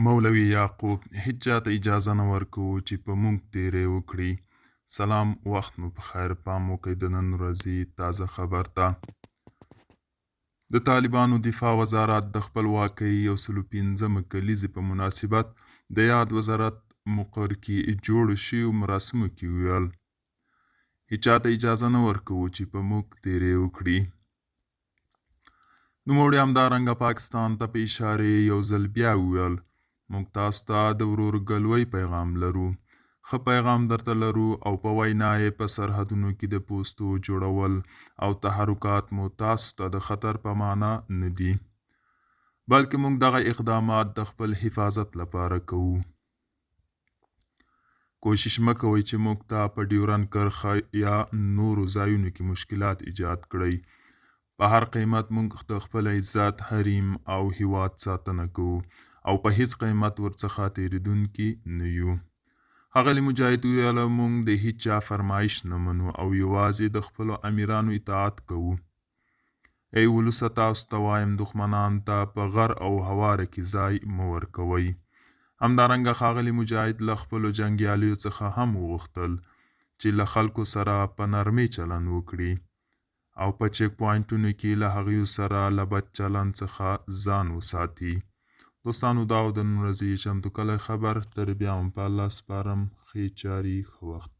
مولوي یعقوب هیڅ چاته اجازه نه ورکوو چې په موږ تیری وکړي. سلام، وخت مو په خیر. پام وکړئ د نن ورځې تازه خبر ته. د طالبانو دفاع وزارت د خپلواکۍ 115 کلیزې په مناسبت د یاد وزارت مقر کې جوړو شویو مراسمو کې وویل هیڅ چاته اجازه نه ورکوو چې په موږ تیری وکړي. نوموړي همدارنګه پاکستان ته په اشارې یو ځل بیا وویل موږ تاسو ته د ورورګلوۍ پیغام لرو. ښه پیغام درته لرو او په وینا یې په سرحدونو کې د پوستو جوړول او تحرکات مو تاسو ته د خطر په معنا نه دي، بلکې موږ دغه اقدامات د خپل حفاظت لپاره کوو. کوشش مه کوئ چې موږ ته په ډیورنډ کرښه یا نورو ځایونو کې مشکلات ایجاد کړئ. په هر قیمت موږ د خپل عزت، حریم او هیواد ساتنه کوو او په هیڅ قیمت ورڅخه تیریدونکي نه یو. ښاغلي مجاهد وویل موږ د هیڅ چا فرمایش نه منو او یوازې د خپلو امیرانو اطاعت کوو. ای ولسه، تاسو ته وایم دښمنانو ته په غر او هواره کې ځای مه ورکوئ. همدارنګه ښاغلي مجاهد له خپلو جنګیالیو څخه هم وغوښتل چې له خلکو سره په نرمۍ چلند وکړي او په چیک پواینټونو کې له هغوی سره له بد چلند څخه ځان وساتي. دوستانو، دا و د نن ورځې چمتو کلی خبر. تر بیا هم په الله سپارم. ښې چارې، ښه وخت.